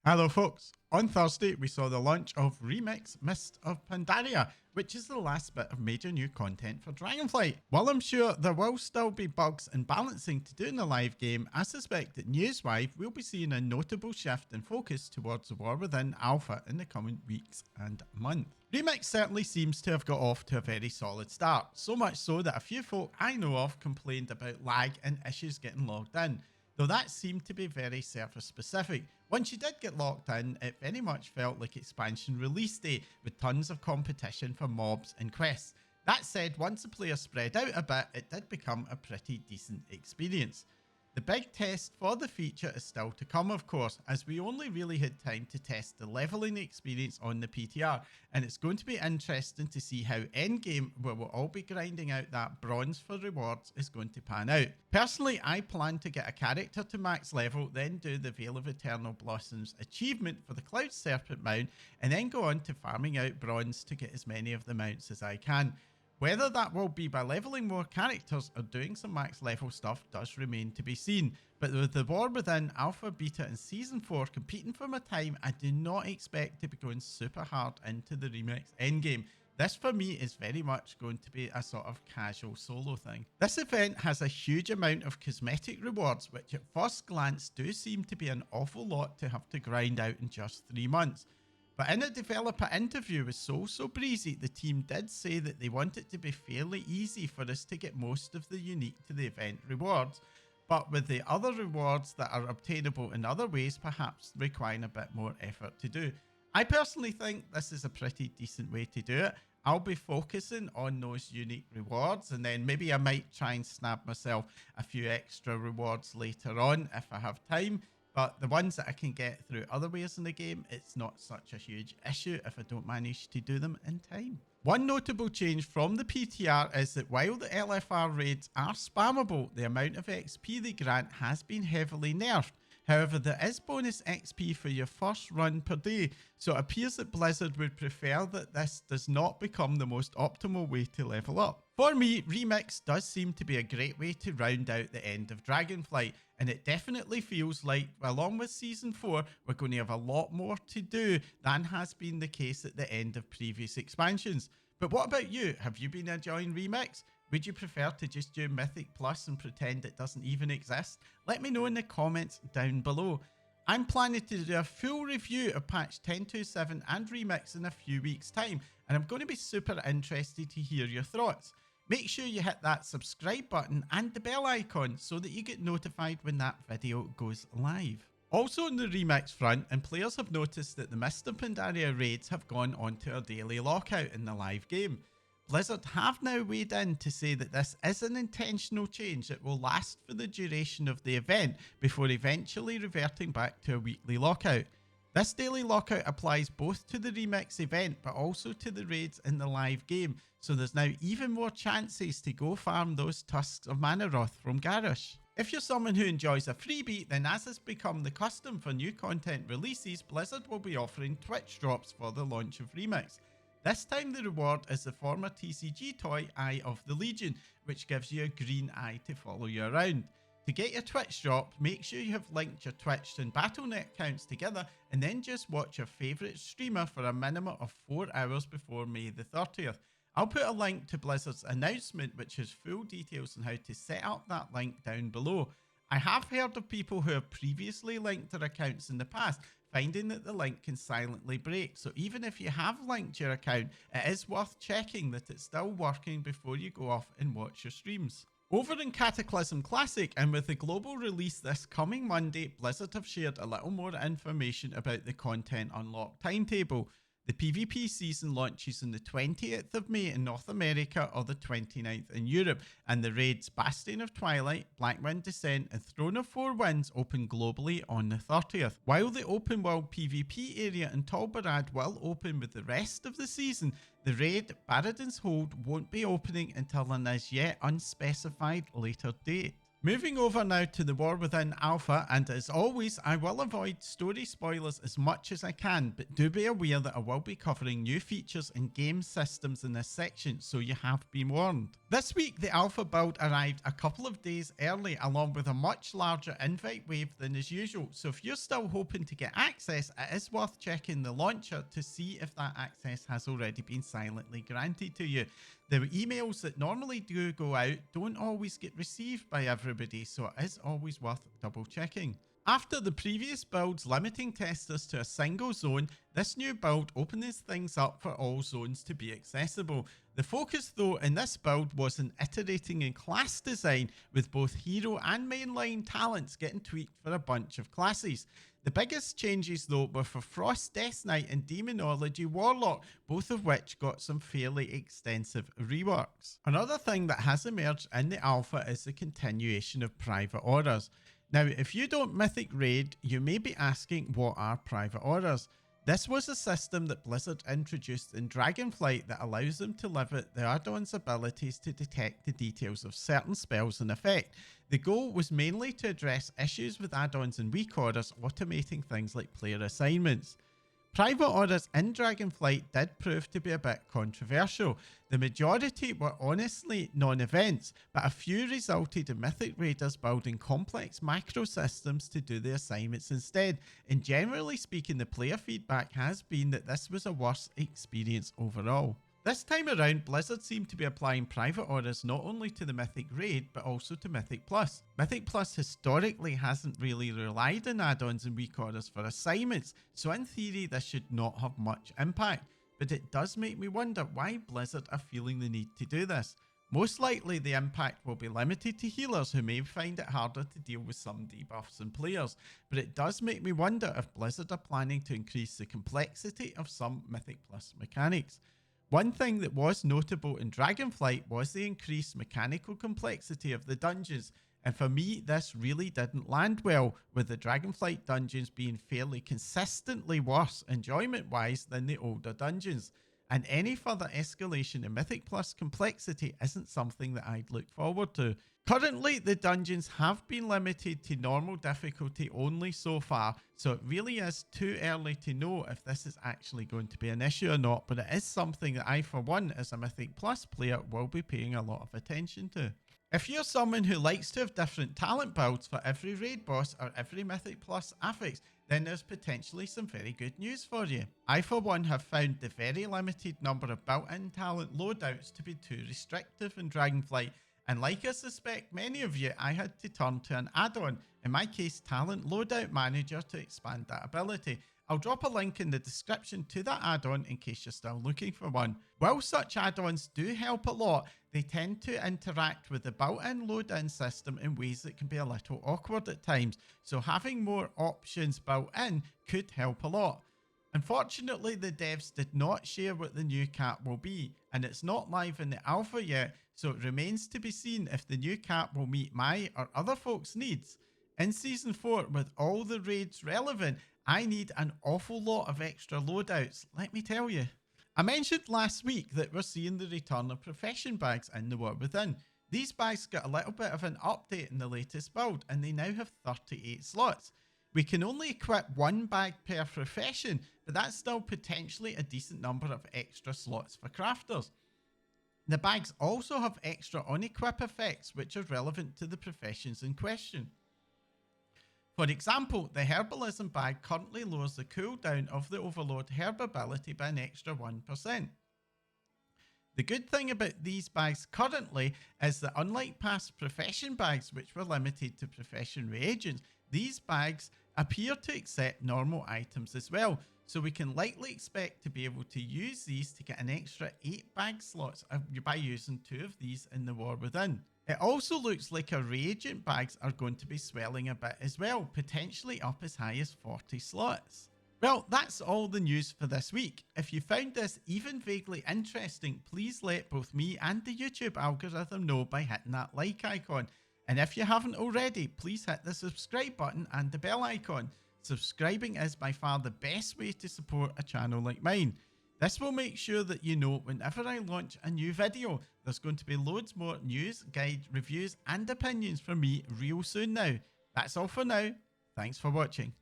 Hello folks, on Thursday we saw the launch of Remix Mist of Pandaria, which is the last bit of major new content for Dragonflight. While I'm sure there will still be bugs and balancing to do in the live game, I suspect that news-wise we'll be seeing a notable shift in focus towards the War Within Alpha in the coming weeks and month. Remix certainly seems to have got off to a very solid start, so much so that a few folk I know of complained about lag and issues getting logged in. Though that seemed to be very server specific. Once you did get locked in, it very much felt like expansion release day with tons of competition for mobs and quests. That said, once the players spread out a bit, it did become a pretty decent experience. The big test for the feature is still to come, of course, as we only really had time to test the leveling experience on the PTR, and it's going to be interesting to see how endgame, where we'll all be grinding out that bronze for rewards, is going to pan out. Personally, I plan to get a character to max level, then do the Veil of Eternal Blossoms achievement for the Cloud Serpent mount, and then go on to farming out bronze to get as many of the mounts as I can. Whether that will be by leveling more characters or doing some max level stuff does remain to be seen, but with the War Within Alpha, Beta and Season 4 competing for my time, I do not expect to be going super hard into the Remix endgame. This for me is very much going to be a sort of casual solo thing. This event has a huge amount of cosmetic rewards, which at first glance do seem to be an awful lot to have to grind out in just 3 months. But in a developer interview with So Breezy, the team did say that they want it to be fairly easy for us to get most of the unique to the event rewards, but with the other rewards that are obtainable in other ways perhaps requiring a bit more effort to do. I personally think this is a pretty decent way to do it. I'll be focusing on those unique rewards, and then maybe I might try and snap myself a few extra rewards later on if I have time. But the ones that I can get through other ways in the game, it's not such a huge issue if I don't manage to do them in time. One notable change from the PTR is that while the LFR raids are spammable, the amount of XP they grant has been heavily nerfed. However, there is bonus XP for your first run per day, so it appears that Blizzard would prefer that this does not become the most optimal way to level up. For me, Remix does seem to be a great way to round out the end of Dragonflight, and it definitely feels like, along with Season 4, we're going to have a lot more to do than has been the case at the end of previous expansions. But what about you? Have you been enjoying Remix? Would you prefer to just do Mythic Plus and pretend it doesn't even exist? Let me know in the comments down below. I'm planning to do a full review of patch 10.27 and Remix in a few weeks time, and I'm going to be super interested to hear your thoughts. Make sure you hit that subscribe button and the bell icon so that you get notified when that video goes live. Also on the Remix front, and players have noticed that the Mist of Pandaria raids have gone onto a daily lockout in the live game. Blizzard have now weighed in to say that this is an intentional change that will last for the duration of the event before eventually reverting back to a weekly lockout. This daily lockout applies both to the Remix event but also to the raids in the live game, so there's now even more chances to go farm those tusks of Manaroth from Garrosh. If you're someone who enjoys a freebie, then as has become the custom for new content releases, Blizzard will be offering Twitch drops for the launch of Remix. This time the reward is the former TCG toy Eye of the Legion, which gives you a green eye to follow you around. To get your Twitch drop, make sure you have linked your Twitch and Battle.net accounts together and then just watch your favourite streamer for a minimum of 4 hours before May the 30th. I'll put a link to Blizzard's announcement which has full details on how to set up that link down below. I have heard of people who have previously linked their accounts in the past, finding that the link can silently break, so even if you have linked your account, it is worth checking that it's still working before you go off and watch your streams. Over in Cataclysm Classic, and with the global release this coming Monday, Blizzard have shared a little more information about the content unlock timetable. The PvP season launches on the 20th of May in North America or the 29th in Europe, and the raids Bastion of Twilight, Blackwind Descent and Throne of Four Winds open globally on the 30th. While the open world PvP area in Tolbarad will open with the rest of the season, the raid Baradin's Hold won't be opening until an as yet unspecified later date. Moving over now to the War Within Alpha, and as always, I will avoid story spoilers as much as I can, but do be aware that I will be covering new features and game systems in this section, so you have been warned. This week, the Alpha build arrived a couple of days early, along with a much larger invite wave than as usual, so if you're still hoping to get access, it is worth checking the launcher to see if that access has already been silently granted to you. The emails that normally do go out don't always get received by everybody, so it is always worth double checking. After the previous builds limiting testers to a single zone, this new build opens things up for all zones to be accessible. The focus though in this build was in iterating in class design, with both hero and mainline talents getting tweaked for a bunch of classes. The biggest changes though were for Frost Death Knight and Demonology Warlock, both of which got some fairly extensive reworks. Another thing that has emerged in the alpha is the continuation of private orders. Now, if you don't Mythic Raid, you may be asking, what are private orders? This was a system that Blizzard introduced in Dragonflight that allows them to limit the add-on's abilities to detect the details of certain spells in effect. The goal was mainly to address issues with add-ons and weak orders, automating things like player assignments. Private orders in Dragonflight did prove to be a bit controversial. The majority were honestly non-events, but a few resulted in Mythic Raiders building complex macro systems to do the assignments instead, and generally speaking, the player feedback has been that this was a worse experience overall. This time around, Blizzard seemed to be applying private orders not only to the Mythic Raid, but also to Mythic Plus. Mythic Plus historically hasn't really relied on add-ons and weak orders for assignments, so in theory this should not have much impact. But it does make me wonder why Blizzard are feeling the need to do this. Most likely the impact will be limited to healers who may find it harder to deal with some debuffs and players, but it does make me wonder if Blizzard are planning to increase the complexity of some Mythic Plus mechanics. One thing that was notable in Dragonflight was the increased mechanical complexity of the dungeons, and for me this really didn't land well, with the Dragonflight dungeons being fairly consistently worse enjoyment wise than the older dungeons, and any further escalation in Mythic Plus complexity isn't something that I'd look forward to. Currently, the dungeons have been limited to normal difficulty only so far, so it really is too early to know if this is actually going to be an issue or not, but it is something that I, for one, as a Mythic Plus player, will be paying a lot of attention to. If you're someone who likes to have different talent builds for every raid boss or every Mythic Plus affix, then there's potentially some very good news for you. I, for one, have found the very limited number of built-in talent loadouts to be too restrictive in Dragonflight, and like I suspect many of you, I had to turn to an add-on, in my case Talent Loadout Manager, to expand that ability. I'll drop a link in the description to that add-on in case you're still looking for one. While such add-ons do help a lot, they tend to interact with the built-in load-in system in ways that can be a little awkward at times, so having more options built in could help a lot. Unfortunately, the devs did not share what the new cap will be, and it's not live in the alpha yet, so it remains to be seen if the new cap will meet my or other folks' needs. In Season 4, with all the raids relevant, I need an awful lot of extra loadouts, let me tell you. I mentioned last week that we're seeing the return of profession bags in the War Within. These bags got a little bit of an update in the latest build, and they now have 38 slots. We can only equip one bag per profession, but that's still potentially a decent number of extra slots for crafters. The bags also have extra on-equip effects which are relevant to the professions in question. For example, the Herbalism bag currently lowers the cooldown of the Overlord Herb ability by an extra 1%. The good thing about these bags currently is that unlike past profession bags which were limited to profession reagents, these bags appear to accept normal items as well, so we can likely expect to be able to use these to get an extra 8 bag slots by using 2 of these in the War Within. It also looks like our reagent bags are going to be swelling a bit as well, potentially up as high as 40 slots. Well, that's all the news for this week. If you found this even vaguely interesting, please let both me and the YouTube algorithm know by hitting that like icon. And if you haven't already, please hit the subscribe button and the bell icon. Subscribing is by far the best way to support a channel like mine. This will make sure that you know whenever I launch a new video. There's going to be loads more news, guide, reviews and opinions from me real soon now. That's all for now. Thanks for watching.